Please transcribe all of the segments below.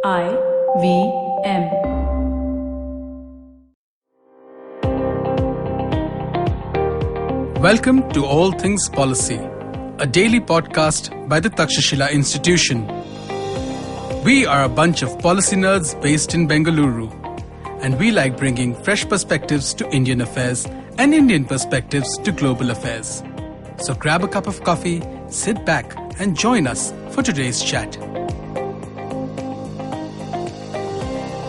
IVM. Welcome to All Things Policy, a daily podcast by the Takshashila Institution. We are a bunch of policy nerds based in Bengaluru, and we like bringing fresh perspectives to Indian affairs and Indian perspectives to global affairs. So grab a cup of coffee, sit back, and join us for today's chat.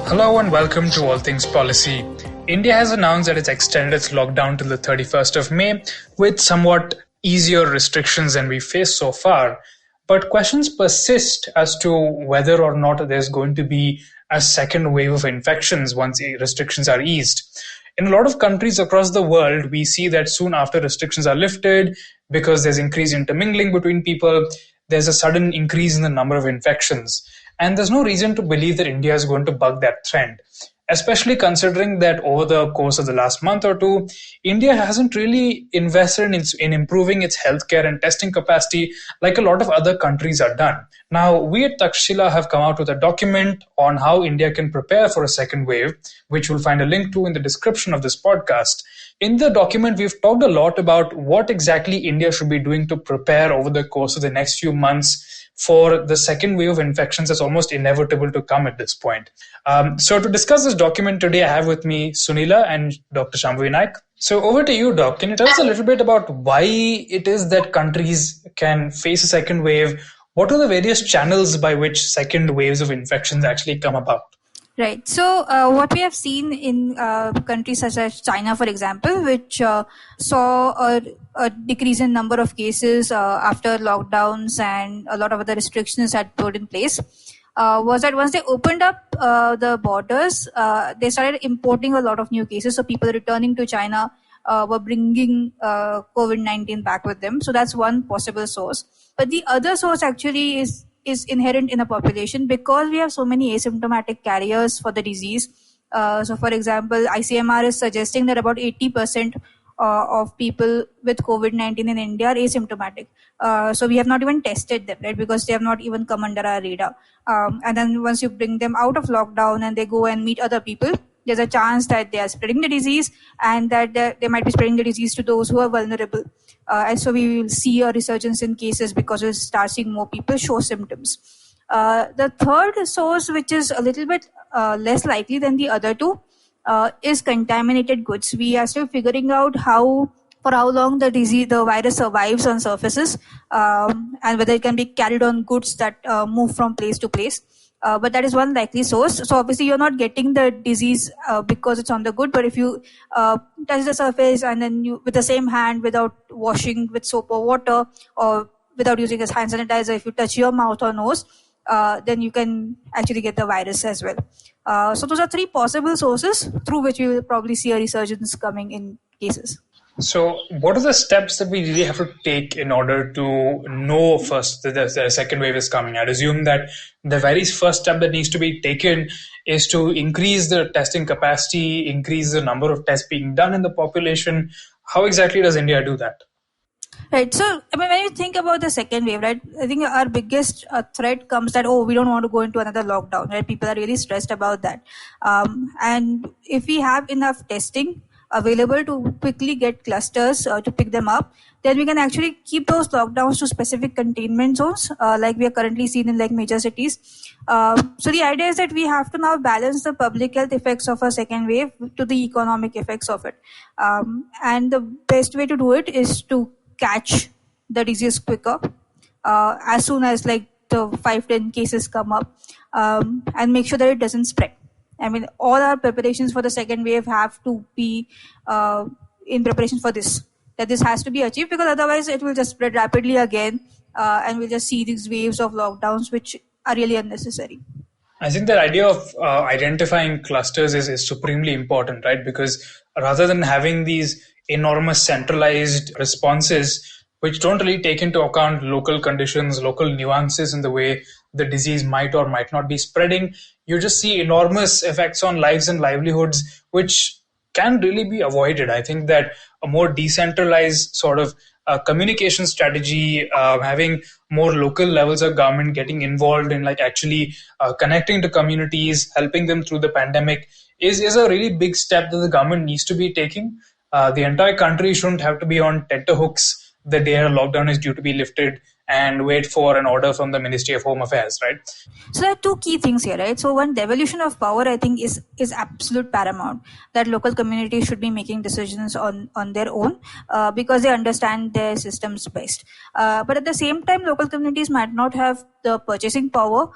Hello and welcome to All Things Policy. India has announced that it's extended its lockdown till the 31st of May with somewhat easier restrictions than we faced so far. But questions persist as to whether or not there's going to be a second wave of infections once restrictions are eased. In a lot of countries across the world, we see that soon after restrictions are lifted, because there's increased intermingling between people, there's a sudden increase in the number of infections. And there's no reason to believe that India is going to buck that trend, especially considering that over the course of the last month or two, India hasn't really invested in improving its healthcare and testing capacity like a lot of other countries are done. Now, we at Takshashila have come out with a document on how India can prepare for a second wave, which you'll find a link to in the description of this podcast. In the document, we've talked a lot about what exactly India should be doing to prepare over the course of the next few months for the second wave of infections that's almost inevitable to come at this point. So to discuss this document today, I have with me Sunila and Dr. Shambhavi Naik. So over to you, Doc. Can you tell us a little bit about why it is that countries can face a second wave? What are the various channels by which second waves of infections actually come about? Right. So what we have seen in countries such as China, for example, which saw a decrease in number of cases after lockdowns and a lot of other restrictions had put in place, was that once they opened up the borders, they started importing a lot of new cases. So people returning to China were bringing COVID-19 back with them. So that's one possible source. But the other source actually is inherent in a population because we have so many asymptomatic carriers for the disease. So for example, ICMR is suggesting that about 80% of people with COVID-19 in India are asymptomatic. So we have not even tested them, right? Because they have not even come under our radar. And then once you bring them out of lockdown and they go and meet other people, there's a chance that they are spreading the disease and that they might be spreading the disease to those who are vulnerable. And so we will see a resurgence in cases because we start seeing more people show symptoms. The third source, which is a little bit less likely than the other two, is contaminated goods. We are still figuring out for how long the virus survives on surfaces and whether it can be carried on goods that move from place to place. But that is one likely source. So obviously you're not getting the disease because it's on the good, but if you touch the surface and then you, with the same hand, without washing with soap or water or without using a hand sanitizer, if you touch your mouth or nose, then you can actually get the virus as well. So those are three possible sources through which we will probably see a resurgence coming in cases. So what are the steps that we really have to take in order to know first that the second wave is coming? I'd assume that the very first step that needs to be taken is to increase the testing capacity, increase the number of tests being done in the population. How exactly does India do that? Right. So, when you think about the second wave, right, I think our biggest threat comes that, we don't want to go into another lockdown, right? People are really stressed about that. And if we have enough testing available to quickly get clusters to pick them up, then we can actually keep those lockdowns to specific containment zones, like we are currently seeing in like major cities. So the idea is that we have to now balance the public health effects of a second wave to the economic effects of it. And the best way to do it is to catch the disease quicker, as soon as like the 5-10 cases come up, and make sure that it doesn't spread. I mean, all our preparations for the second wave have to be in preparation for this. That this has to be achieved, because otherwise it will just spread rapidly again, and we'll just see these waves of lockdowns which are really unnecessary. I think that idea of identifying clusters is supremely important, right? Because rather than having these enormous centralized responses which don't really take into account local conditions, local nuances in the way the disease might or might not be spreading, you just see enormous effects on lives and livelihoods, which can really be avoided. I think that a more decentralized sort of communication strategy, having more local levels of government getting involved in like actually connecting to communities, helping them through the pandemic is a really big step that the government needs to be taking. The entire country shouldn't have to be on tenterhooks the day a lockdown is due to be lifted and wait for an order from the Ministry of Home Affairs, right? So there are two key things here, right? So one, devolution of power, I think, is absolute paramount. That local communities should be making decisions on their own because they understand their systems best. But at the same time, local communities might not have the purchasing power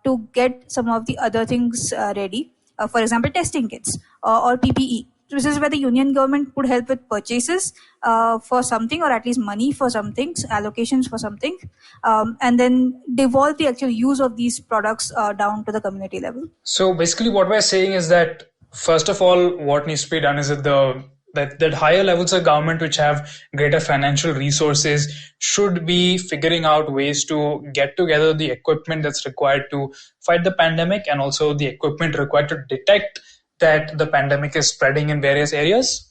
to get some of the other things ready. For example, testing kits or PPE. This is where the union government could help with purchases for something, or at least money for some things, allocations for something, and then devolve the actual use of these products down to the community level. So basically what we're saying is that, first of all, what needs to be done is that higher levels of government which have greater financial resources should be figuring out ways to get together the equipment that's required to fight the pandemic, and also the equipment required to detect that the pandemic is spreading in various areas.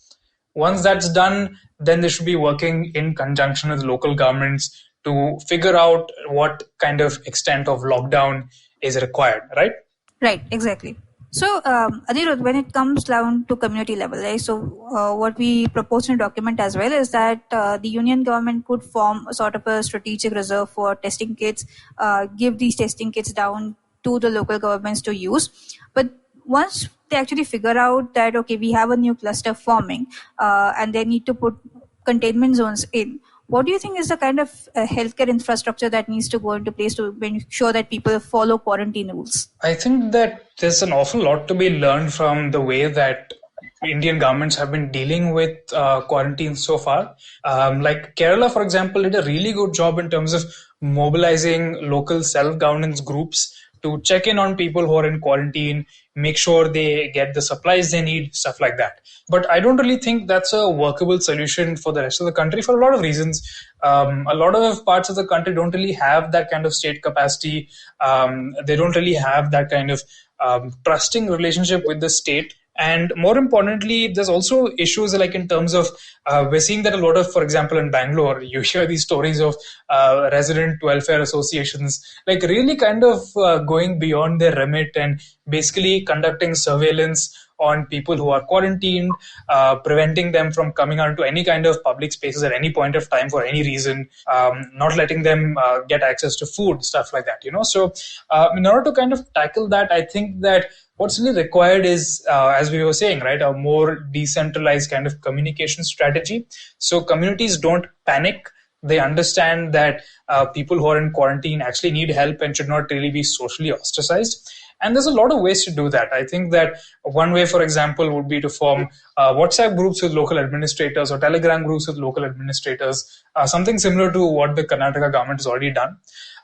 Once that's done, then they should be working in conjunction with local governments to figure out what kind of extent of lockdown is required, right? Right, exactly. So, Anirudh, when it comes down to community level, right? So, what we propose in a document as well is that the union government could form a sort of a strategic reserve for testing kits, give these testing kits down to the local governments to use. But once they actually figure out that, okay, we have a new cluster forming and they need to put containment zones in, what do you think is the kind of healthcare infrastructure that needs to go into place to ensure that people follow quarantine rules? I think that there's an awful lot to be learned from the way that Indian governments have been dealing with quarantine so far. Like Kerala, for example, did a really good job in terms of mobilizing local self-governance groups to check in on people who are in quarantine, make sure they get the supplies they need, stuff like that. But I don't really think that's a workable solution for the rest of the country for a lot of reasons. A lot of parts of the country don't really have that kind of state capacity. They don't really have that kind of trusting relationship with the state. And more importantly, there's also issues like in terms of we're seeing that a lot of, for example, in Bangalore, you hear these stories of resident welfare associations, like really kind of going beyond their remit and basically conducting surveillance on people who are quarantined, preventing them from coming out to any kind of public spaces at any point of time for any reason, not letting them get access to food, stuff like that, So in order to kind of tackle that, I think that what's really required is, as we were saying, right, a more decentralized kind of communication strategy. So communities don't panic. They understand that people who are in quarantine actually need help and should not really be socially ostracized. And there's a lot of ways to do that. I think that one way, for example, would be to form WhatsApp groups with local administrators or Telegram groups with local administrators, something similar to what the Karnataka government has already done.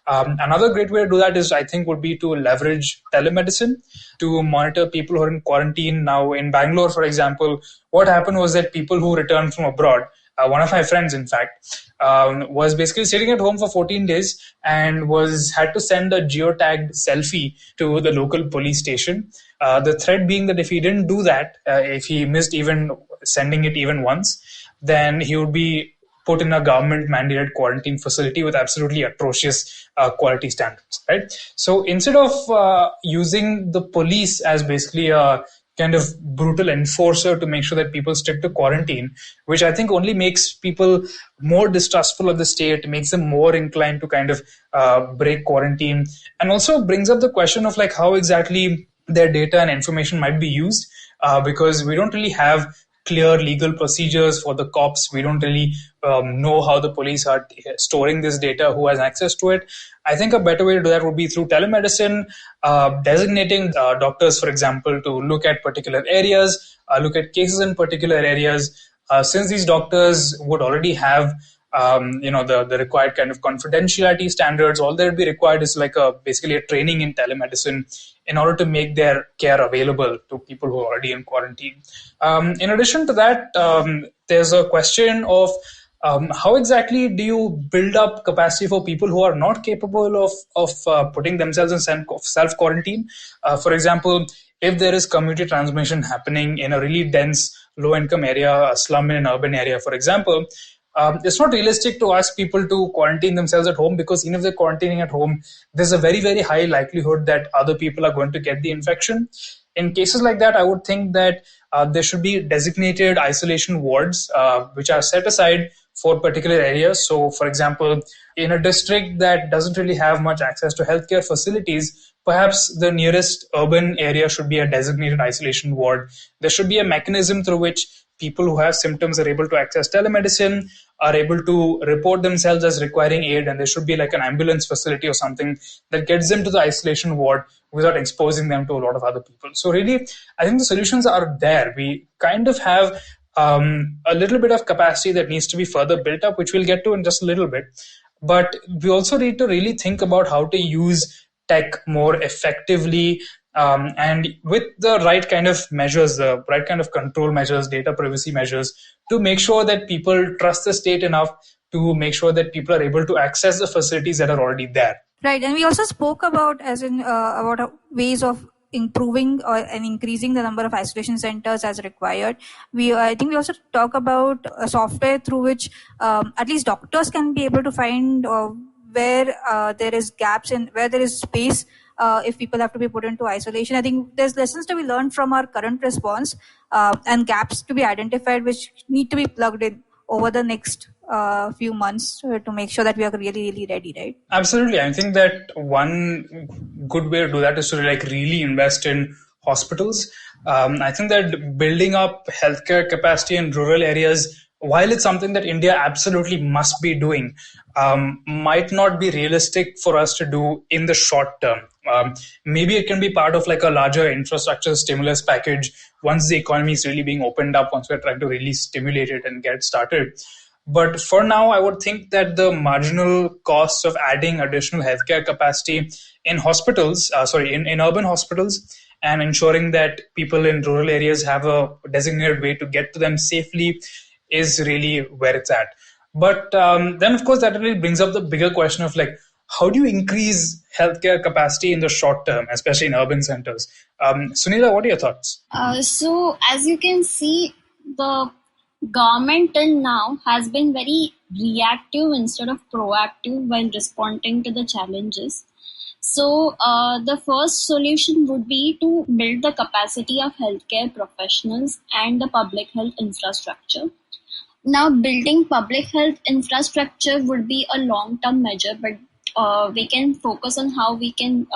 Another great way to do that is, I think, would be to leverage telemedicine to monitor people who are in quarantine. Now, in Bangalore, for example, what happened was that people who returned from abroad, one of my friends, in fact, was basically sitting at home for 14 days and had to send a geotagged selfie to the local police station. The threat being that if he didn't do that, if he missed even sending it even once, then he would be put in a government-mandated quarantine facility with absolutely atrocious quality standards, right? So instead of using the police as basically a kind of brutal enforcer to make sure that people stick to quarantine, which I think only makes people more distrustful of the state, makes them more inclined to kind of break quarantine, and also brings up the question of like how exactly their data and information might be used, because we don't really have clear legal procedures for the cops. We don't really know how the police are storing this data, who has access to it. I think a better way to do that would be through telemedicine, designating doctors, for example, to look at particular areas, look at cases in particular areas. Since these doctors would already have the required kind of confidentiality standards, all that would be required is like basically a training in telemedicine in order to make their care available to people who are already in quarantine. In addition to that, there's a question of how exactly do you build up capacity for people who are not capable of putting themselves in self-quarantine? For example, if there is community transmission happening in a really dense low-income area, a slum in an urban area, for example, It's not realistic to ask people to quarantine themselves at home, because even if they're quarantining at home, there's a very, very high likelihood that other people are going to get the infection. In cases like that, I would think that there should be designated isolation wards which are set aside for particular areas. So, for example, in a district that doesn't really have much access to healthcare facilities, perhaps the nearest urban area should be a designated isolation ward. There should be a mechanism through which people who have symptoms are able to access telemedicine, are able to report themselves as requiring aid, and there should be like an ambulance facility or something that gets them to the isolation ward without exposing them to a lot of other people. So really, I think the solutions are there. We kind of have a little bit of capacity that needs to be further built up, which we'll get to in just a little bit. But we also need to really think about how to use tech more effectively, and with the right kind of measures, the right kind of control measures, data privacy measures, to make sure that people trust the state enough to make sure that people are able to access the facilities that are already there. Right, and we also spoke about about ways of improving and increasing the number of isolation centers as required. I think we also talk about a software through which at least doctors can be able to find where there is gaps and where there is space if people have to be put into isolation. I think there's lessons to be learned from our current response and gaps to be identified which need to be plugged in over the next few months to make sure that we are really, really ready, right? Absolutely. I think that one good way to do that is to really invest in hospitals. I think that building up healthcare capacity in rural areas, while it's something that India absolutely must be doing, might not be realistic for us to do in the short term. Maybe it can be part of like a larger infrastructure stimulus package once the economy is really being opened up, once we're trying to really stimulate it and get started. But for now, I would think that the marginal costs of adding additional healthcare capacity in hospitals, in urban hospitals, and ensuring that people in rural areas have a designated way to get to them safely is really where it's at. But then, of course, that really brings up the bigger question of like, how do you increase healthcare capacity in the short term, especially in urban centers? Sunila, what are your thoughts? So, as you can see, the government till now has been very reactive instead of proactive while responding to the challenges. So the first solution would be to build the capacity of healthcare professionals and the public health infrastructure. Now, building public health infrastructure would be a long-term measure, but we can focus on how we can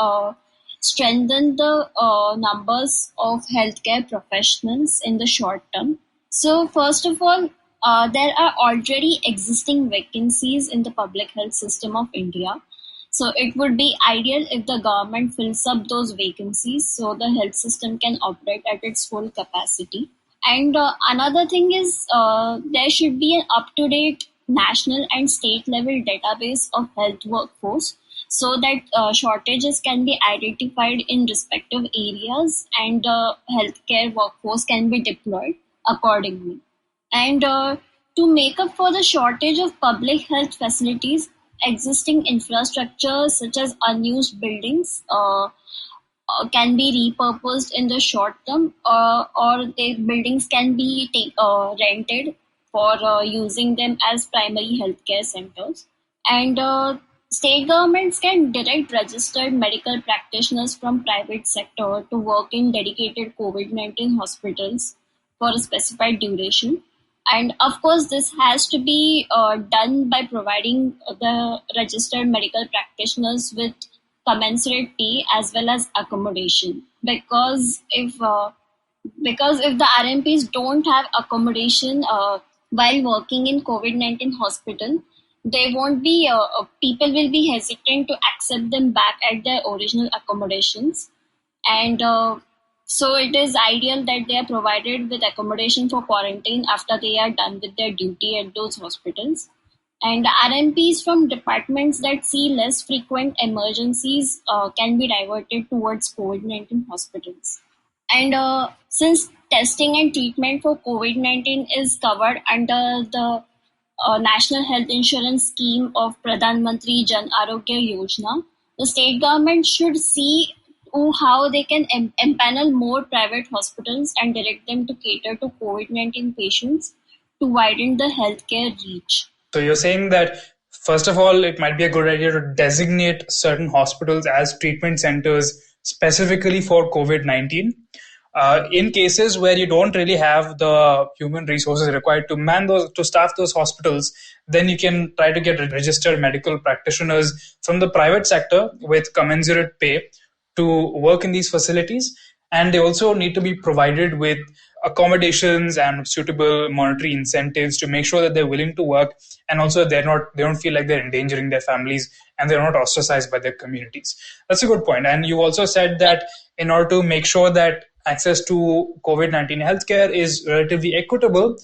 strengthen the numbers of healthcare professionals in the short term. So first of all, there are already existing vacancies in the public health system of India. So it would be ideal if the government fills up those vacancies so the health system can operate at its full capacity. And another thing is there should be an up-to-date national and state level database of health workforce so that shortages can be identified in respective areas and healthcare workforce can be deployed accordingly. And to make up for the shortage of public health facilities, existing infrastructure such as unused buildings can be repurposed in the short term, or the buildings can be rented for using them as primary healthcare centers. And state governments can direct registered medical practitioners from private sector to work in dedicated COVID-19 hospitals for a specified duration. And of course, this has to be done by providing the registered medical practitioners with commensurate pay as well as accommodation. Because if the RMPs don't have accommodation while working in COVID-19 hospital, they won't be people will be hesitant to accept them back at their original accommodations. And so it is ideal that they are provided with accommodation for quarantine after they are done with their duty at those hospitals. And RMPs from departments that see less frequent emergencies can be diverted towards COVID-19 hospitals. And since testing and treatment for COVID-19 is covered under the National Health Insurance Scheme of Pradhan Mantri Jan Arogya Yojana, the state government should see how they can empanel more private hospitals and direct them to cater to COVID-19 patients to widen the healthcare reach. So you're saying that, first of all, it might be a good idea to designate certain hospitals as treatment centers specifically for COVID-19. In cases where you don't really have the human resources required to staff those hospitals, then you can try to get registered medical practitioners from the private sector with commensurate pay to work in these facilities. And they also need to be provided with accommodations and suitable monetary incentives to make sure that they're willing to work, and also they don't feel like they're endangering their families and they're not ostracized by their communities. That's a good point. And you also said that in order to make sure that access to COVID-19 healthcare is relatively equitable,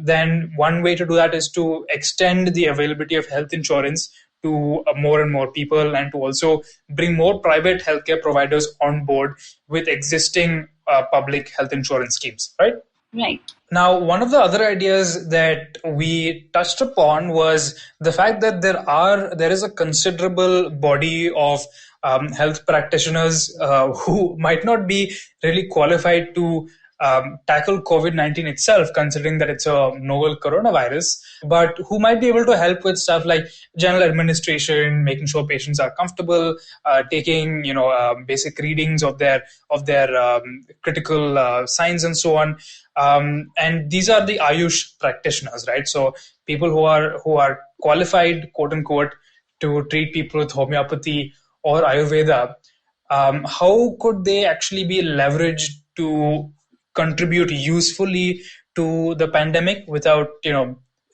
then one way to do that is to extend the availability of health insurance to more and more people, and to also bring more private healthcare providers on board with existing public health insurance schemes, right? Right. Now, one of the other ideas that we touched upon was the fact that there is a considerable body of health practitioners who might not be really qualified to tackle COVID-19 itself, considering that it's a novel coronavirus, but who might be able to help with stuff like general administration, making sure patients are comfortable, taking basic readings of their critical signs and so on. And these are the Ayush practitioners, right? So people who are qualified, quote unquote, to treat people with homeopathy or Ayurveda. How could they actually be leveraged to contribute usefully to the pandemic without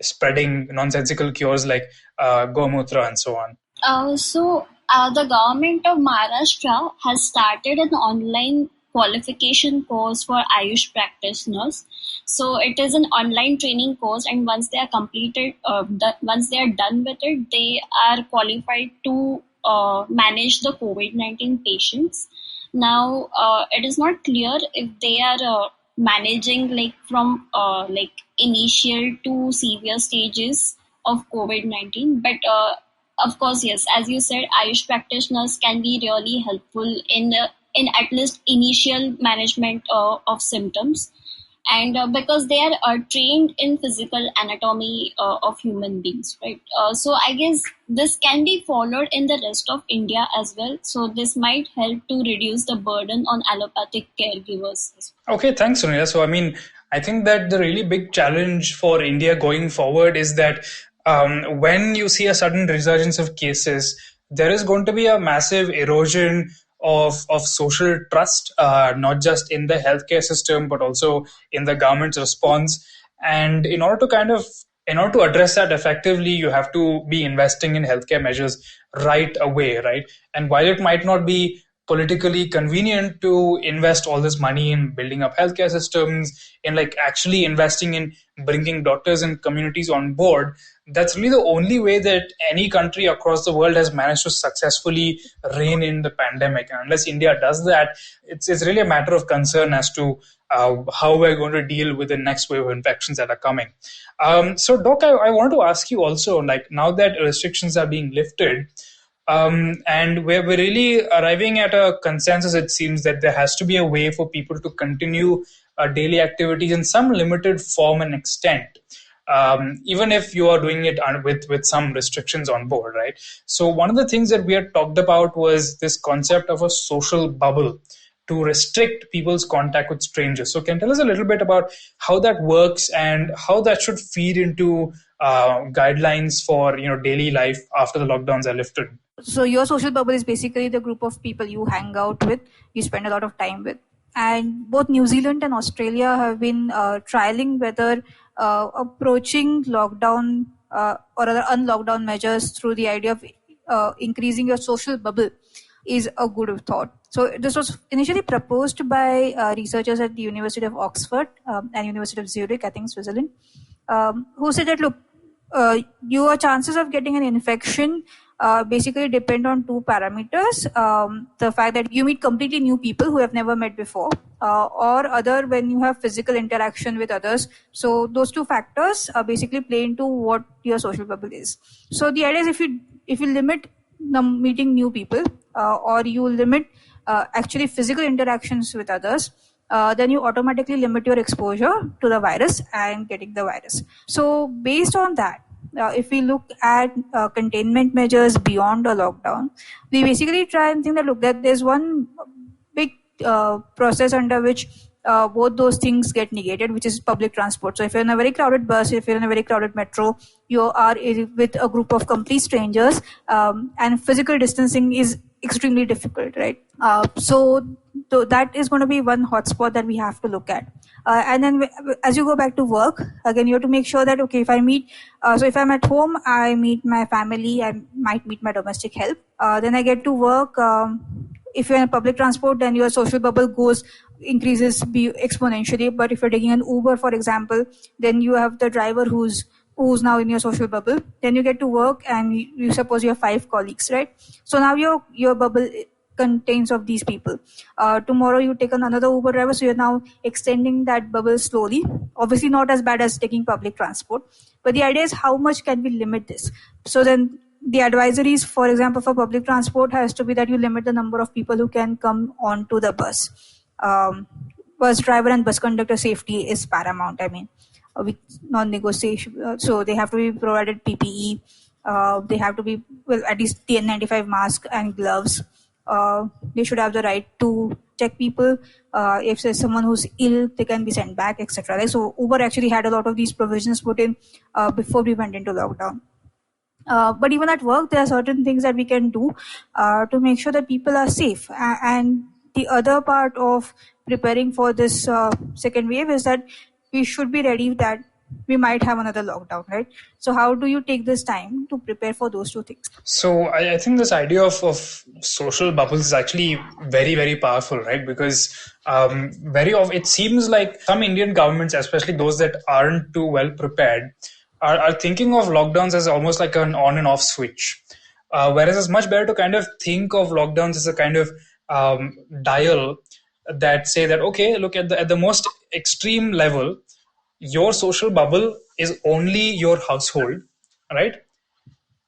spreading nonsensical cures like gomutra and so on? So the government of Maharashtra has started an online qualification course for Ayush practitioners. So it is an online training course, and once they are completed, once they are done with it, they are qualified to manage the COVID-19 patients. Now, it is not clear if they are managing from initial to severe stages of COVID-19, but of course, yes, as you said, Ayush practitioners can be really helpful in at least initial management of symptoms, and because they are trained in physical anatomy of human beings, right? So I guess this can be followed in the rest of India as well. So this might help to reduce the burden on allopathic caregivers as well. Okay, thanks, Sunila. So, I think that the really big challenge for India going forward is that when you see a sudden resurgence of cases, there is going to be a massive erosion of social trust, not just in the healthcare system, but also in the government's response. And in order to address that effectively, you have to be investing in healthcare measures right away, right? And while it might not be politically convenient to invest all this money in building up healthcare systems, in actually investing in bringing doctors and communities on board, that's really the only way that any country across the world has managed to successfully rein in the pandemic. And unless India does that, it's really a matter of concern as to how we're going to deal with the next wave of infections that are coming. So, Doc, I want to ask you also, now that restrictions are being lifted, and we're really arriving at a consensus, it seems, that there has to be a way for people to continue daily activities in some limited form and extent, even if you are doing it with some restrictions on board, right? So one of the things that we had talked about was this concept of a social bubble to restrict people's contact with strangers. So can you tell us a little bit about how that works and how that should feed into guidelines for daily life after the lockdowns are lifted? So your social bubble is basically the group of people you hang out with, you spend a lot of time with. And both New Zealand and Australia have been trialing whether approaching lockdown or other unlockdown measures through the idea of increasing your social bubble is a good thought. So this was initially proposed by researchers at the University of Oxford and University of Zurich, I think Switzerland, who said that, look, your chances of getting an infection basically depend on two parameters. The fact that you meet completely new people who have never met before, or other when you have physical interaction with others. So those two factors basically play into what your social bubble is. So the idea is if you limit meeting new people, or you limit actually physical interactions with others, then you automatically limit your exposure to the virus and getting the virus. So based on that, if we look at containment measures beyond a lockdown, we basically try and think that, look, that there's one big process under which both those things get negated, which is public transport. So if you're in a very crowded bus, if you're in a very crowded metro, you are with a group of complete strangers, and physical distancing is extremely difficult, right? So that is going to be one hotspot that we have to look at. And then as you go back to work, again, you have to make sure that, okay, if I meet, so if I'm at home, I meet my family, I might meet my domestic help. Then I get to work. If you're in a public transport, then your social bubble increases exponentially. But if you're taking an Uber, for example, then you have the driver who's now in your social bubble. Then you get to work and you suppose you have 5 colleagues, right? So now your bubble contains of these people. Tomorrow you take another Uber driver, so you're now extending that bubble slowly. Obviously not as bad as taking public transport, but the idea is how much can we limit this? So then the advisories, for example, for public transport has to be that you limit the number of people who can come onto the bus. Bus driver and bus conductor safety is paramount. I mean, with non-negotiation. So they have to be provided PPE. They have to be, well, at least the N95 mask and gloves. They should have the right to check people. If there's someone who's ill, they can be sent back, etc. Right? So Uber actually had a lot of these provisions put in before we went into lockdown. But even at work, there are certain things that we can do to make sure that people are safe. And the other part of preparing for this second wave is that we should be ready that we might have another lockdown, right? So how do you take this time to prepare for those two things? So I think this idea of social bubbles is actually very, very powerful, right? Because very often it seems like some Indian governments, especially those that aren't too well prepared, are thinking of lockdowns as almost like an on and off switch. Whereas it's much better to kind of think of lockdowns as a kind of dial that say that, okay, look, at the most extreme level, your social bubble is only your household, right?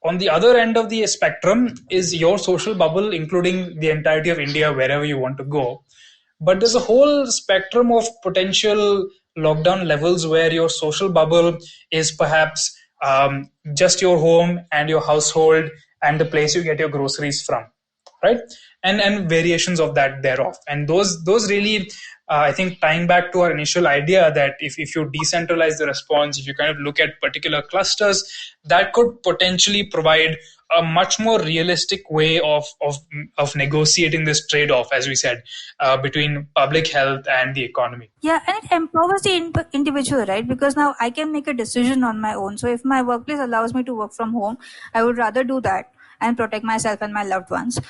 On the other end of the spectrum is your social bubble, including the entirety of India, wherever you want to go. But there's a whole spectrum of potential lockdown levels where your social bubble is perhaps just your home and your household and the place you get your groceries from, right? And variations of that thereof. And those really, I think, tying back to our initial idea that if you decentralize the response, if you kind of look at particular clusters, that could potentially provide a much more realistic way of negotiating this trade-off, as we said, between public health and the economy. Yeah, and it empowers the individual, right? Because now I can make a decision on my own. So if my workplace allows me to work from home, I would rather do that and protect myself and my loved ones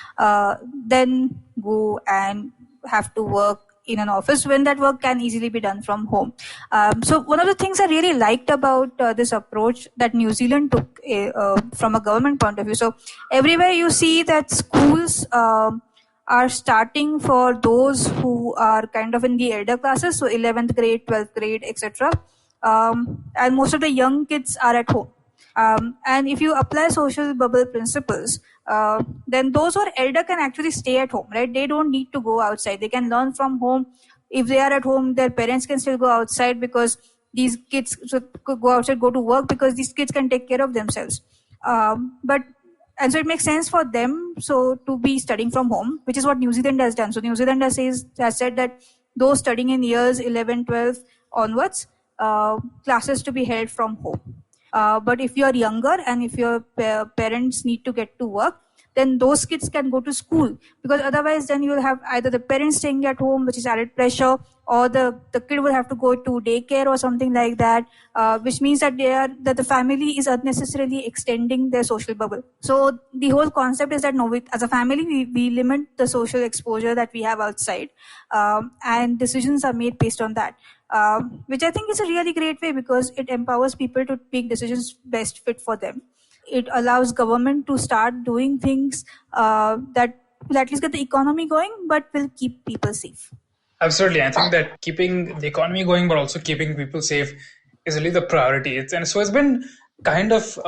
than go and have to work in an office when that work can easily be done from home. So one of the things I really liked about this approach that New Zealand took from a government point of view. So everywhere you see that schools are starting for those who are kind of in the elder classes, so 11th grade, 12th grade, etc. And most of the young kids are at home. And if you apply social bubble principles, then those who are elder can actually stay at home, right? They don't need to go outside. They can learn from home. If they are at home, their parents can still go outside because these kids could go outside, go to work because these kids can take care of themselves. And so it makes sense for them to be studying from home, which is what New Zealand has done. So New Zealand has said that those studying in years 11, 12 onwards, classes to be held from home. But if you are younger and if your parents need to get to work, then those kids can go to school, because otherwise then you will have either the parents staying at home, which is added pressure, or the kid will have to go to daycare or something like that, which means that the family is unnecessarily extending their social bubble. So the whole concept is that as a family, we limit the social exposure that we have outside, and decisions are made based on that. Which I think is a really great way because it empowers people to make decisions best fit for them. It allows government to start doing things that will at least get the economy going, but will keep people safe. Absolutely. I think that keeping the economy going, but also keeping people safe is really the priority. And so it's been kind of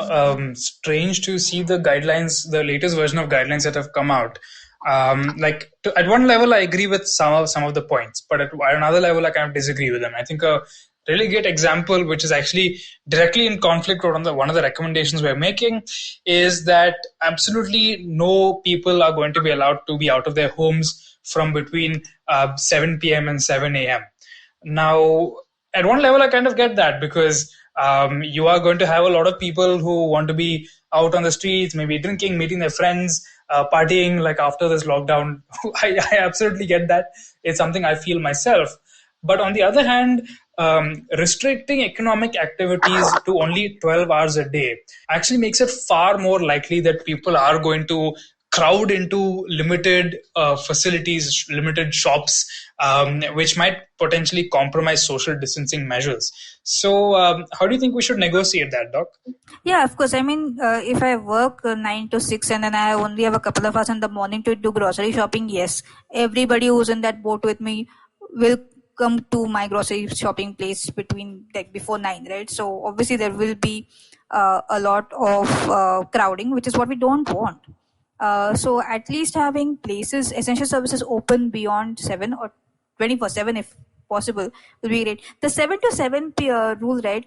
strange to see the guidelines, the latest version of guidelines that have come out. At one level, I agree with some of the points, but at another level, I kind of disagree with them. I think a really great example, which is actually directly in conflict with one of the recommendations we're making, is that absolutely no people are going to be allowed to be out of their homes from between 7 p.m. and 7 a.m. Now, at one level, I kind of get that because you are going to have a lot of people who want to be out on the streets, maybe drinking, meeting their friends, partying like after this lockdown. I absolutely get that. It's something I feel myself. But on the other hand, restricting economic activities to only 12 hours a day actually makes it far more likely that people are going to crowd into limited facilities, limited shops, which might potentially compromise social distancing measures. So how do you think we should negotiate that, Doc? Yeah, of course. I mean, if I work 9 to 6 and then I only have a couple of hours in the morning to do grocery shopping, yes, everybody who's in that boat with me will come to my grocery shopping place before 9, right? So obviously there will be a lot of crowding, which is what we don't want. So at least having places, essential services open beyond 7 or 24/7 if possible will be great. The 7 to 7 rule, right?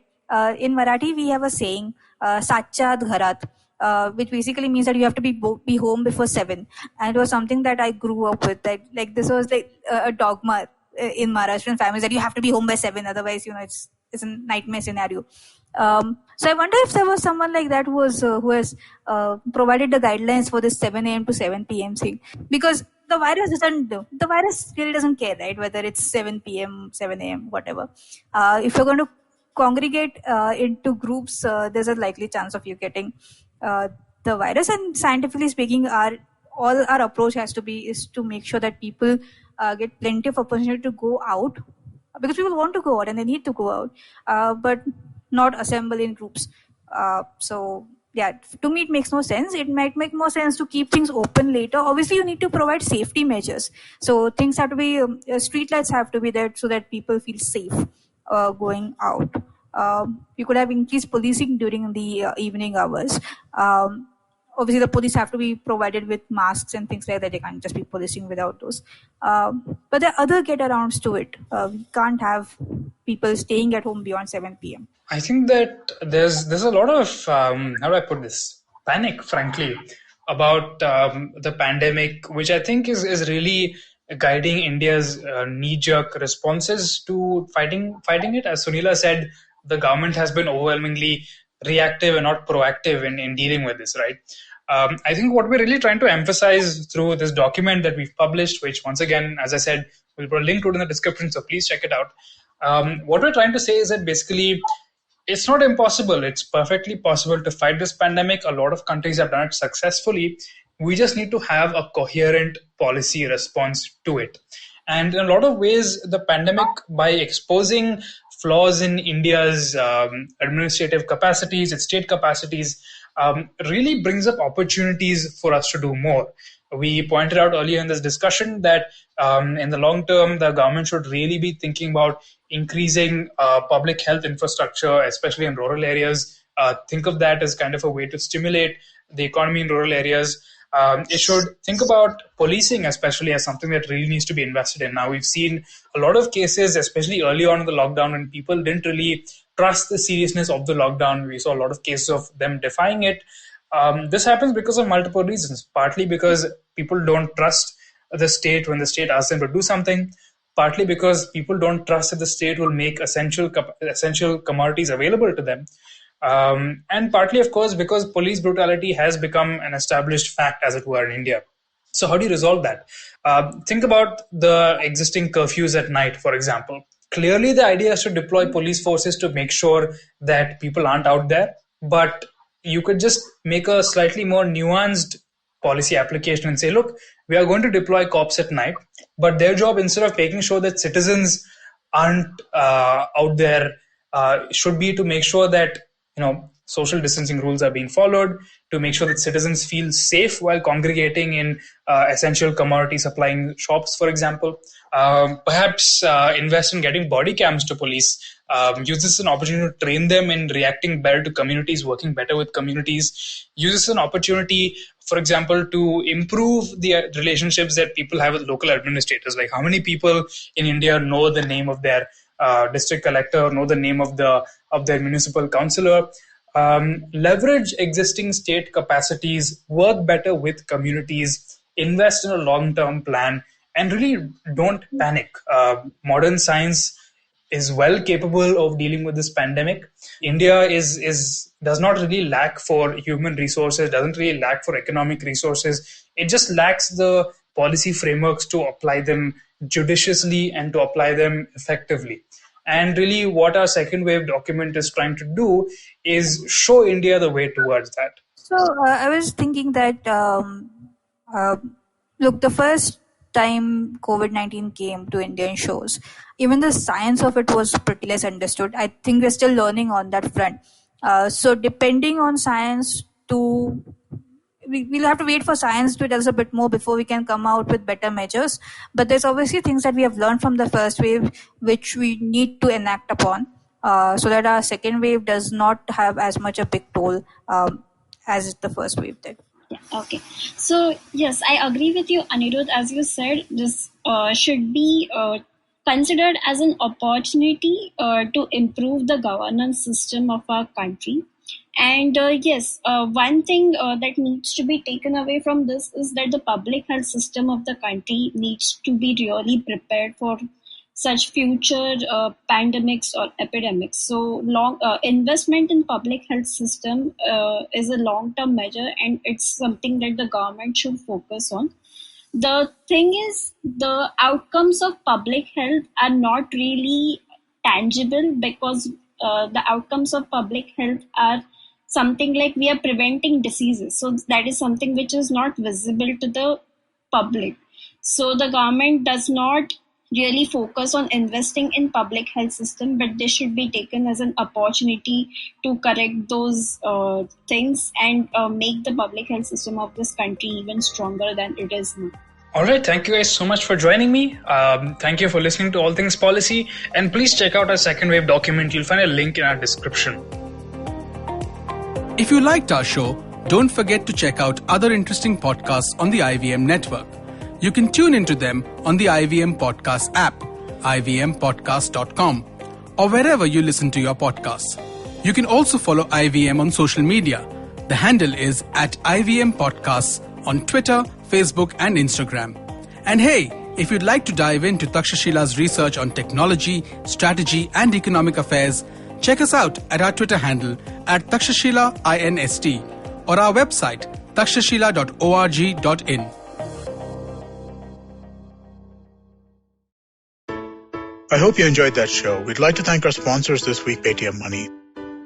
In Marathi, we have a saying, "Sachat Gharat," which basically means that you have to be home before 7. And it was something that I grew up with. Like this was like a dogma in Maharashtrian families that you have to be home by 7, otherwise, it's a nightmare scenario. So I wonder if there was someone like that who has provided the guidelines for this 7 a.m. to 7 p.m. thing, because the virus really doesn't care, right? Whether it's 7 p.m., 7 a.m., whatever. If you're going to congregate into groups, there's a likely chance of you getting the virus. And scientifically speaking, our approach is to make sure that people get plenty of opportunity to go out, because people want to go out and they need to go out, but not assemble in groups. So yeah, to me it makes no sense. It might make more sense to keep things open later. Obviously, you need to provide safety measures. So things have to be, street lights have to be there so that people feel safe going out. You could have increased policing during the evening hours. Obviously, the police have to be provided with masks and things like that. They can't just be policing without those. But there are other get-arounds to it. We can't have people staying at home beyond 7 p.m. I think that there's a lot of, how do I put this, panic, frankly, about the pandemic, which I think is really guiding India's knee-jerk responses to fighting it. As Sunila said, the government has been overwhelmingly reactive and not proactive in dealing with this, right? I think what we're really trying to emphasize through this document that we've published, which once again, as I said, we'll put a link to it in the description, so please check it out. What we're trying to say is that basically it's not impossible. It's perfectly possible to fight this pandemic. A lot of countries have done it successfully. We just need to have a coherent policy response to it. And in a lot of ways, the pandemic, by exposing flaws in India's administrative capacities, its state capacities, really brings up opportunities for us to do more. We pointed out earlier in this discussion that in the long term, the government should really be thinking about increasing public health infrastructure, especially in rural areas. Think of that as kind of a way to stimulate the economy in rural areas. It should think about policing, especially, as something that really needs to be invested in. Now, we've seen a lot of cases, especially early on in the lockdown, when people didn't really trust the seriousness of the lockdown. We saw a lot of cases of them defying it. This happens because of multiple reasons, partly because people don't trust the state when the state asks them to do something, partly because people don't trust that the state will make essential commodities available to them. And partly, of course, because police brutality has become an established fact, as it were, in India. So how do you resolve that? Think about the existing curfews at night, for example. Clearly, the idea is to deploy police forces to make sure that people aren't out there. But you could just make a slightly more nuanced policy application and say, look, we are going to deploy cops at night, but their job, instead of making sure that citizens aren't out there, should be to make sure that social distancing rules are being followed, to make sure that citizens feel safe while congregating in essential commodity supplying shops, for example. Perhaps invest in getting body cams to police. Use this as an opportunity to train them in reacting better to communities, working better with communities. Use this as an opportunity for example, to improve the relationships that people have with local administrators. Like how many people in India know the name of their district collector, know the name of their municipal councillor. Leverage existing state capacities, work better with communities, invest in a long-term plan, and really don't panic. Modern science is well capable of dealing with this pandemic. India does not really lack for human resources, doesn't really lack for economic resources. It just lacks the policy frameworks to apply them judiciously and to apply them effectively. And really what our second wave document is trying to do is show India the way towards that. So I was thinking that, look, the first time COVID-19 came to Indian shows, even the science of it was pretty less understood. I think we're still learning on that front. So depending on science we'll have to wait for science to tell us a bit more before we can come out with better measures. But there's obviously things that we have learned from the first wave which we need to enact upon so that our second wave does not have as much a big toll as the first wave did. Yeah, okay. So, yes, I agree with you, Anirudh. As you said, this should be considered as an opportunity to improve the governance system of our country. And yes, one thing that needs to be taken away from this is that the public health system of the country needs to be really prepared for such future pandemics or epidemics. So long investment in public health system is a long-term measure, and it's something that the government should focus on. The thing is, the outcomes of public health are not really tangible because the outcomes of public health are something like we are preventing diseases. So that is something which is not visible to the public. So the government does not really focus on investing in public health system, but they should be taken as an opportunity to correct those things and make the public health system of this country even stronger than it is now. All right, thank you guys so much for joining me. Thank you for listening to All Things Policy, and please check out our second wave document. You'll find a link in our description. If you liked our show, don't forget to check out other interesting podcasts on the IVM network. You can tune into them on the IVM Podcast app, ivmpodcast.com, or wherever you listen to your podcasts. You can also follow IVM on social media. The handle is @IVM Podcasts on Twitter, Facebook, and Instagram. And hey, if you'd like to dive into Takshashila's research on technology, strategy, and economic affairs, check us out at our Twitter handle @TakshashilaINST or our website takshashila.org.in. I hope you enjoyed that show. We'd like to thank our sponsors this week, Paytm Money.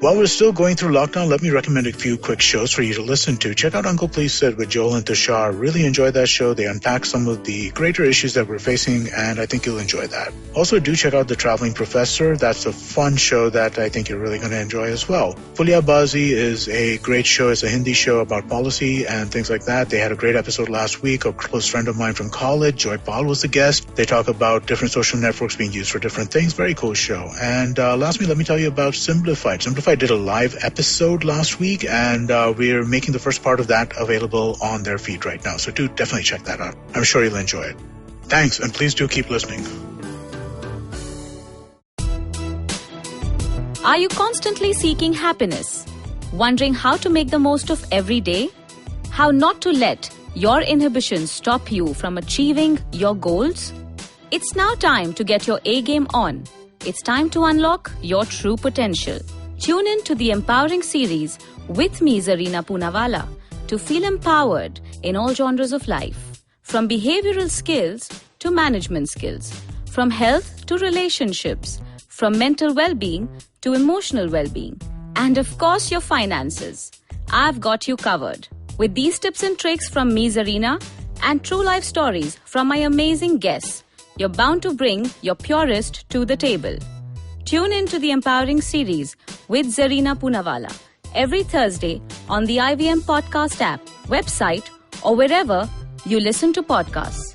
While we're still going through lockdown, let me recommend a few quick shows for you to listen to. Check out Uncle Please Sit with Joel and Tushar. Really enjoyed that show. They unpack some of the greater issues that we're facing, and I think you'll enjoy that. Also, do check out The Traveling Professor. That's a fun show that I think you're really going to enjoy as well. Fulia Bazi is a great show. It's a Hindi show about policy and things like that. They had a great episode last week. A close friend of mine from college, Joy Paul, was the guest. They talk about different social networks being used for different things. Very cool show. And lastly, let me tell you about Simplified. Simplified did a live episode last week, and we're making the first part of that available on their feed right now. So do definitely check that out. I'm sure you'll enjoy it. Thanks, and please do keep listening. Are you constantly seeking happiness? Wondering how to make the most of every day? How not to let your inhibitions stop you from achieving your goals? It's now time to get your A game on. It's time to unlock your true potential. Tune in to the Empowering series with me, Zarina Poonawalla, to feel empowered in all genres of life. From behavioral skills to management skills, from health to relationships, from mental well-being to emotional well-being, and of course your finances. I've got you covered. With these tips and tricks from me, Zarina, and true life stories from my amazing guests, you're bound to bring your purest to the table. Tune in to the Empowering series with Zarina Poonawalla every Thursday on the IVM Podcast app, website, or wherever you listen to podcasts.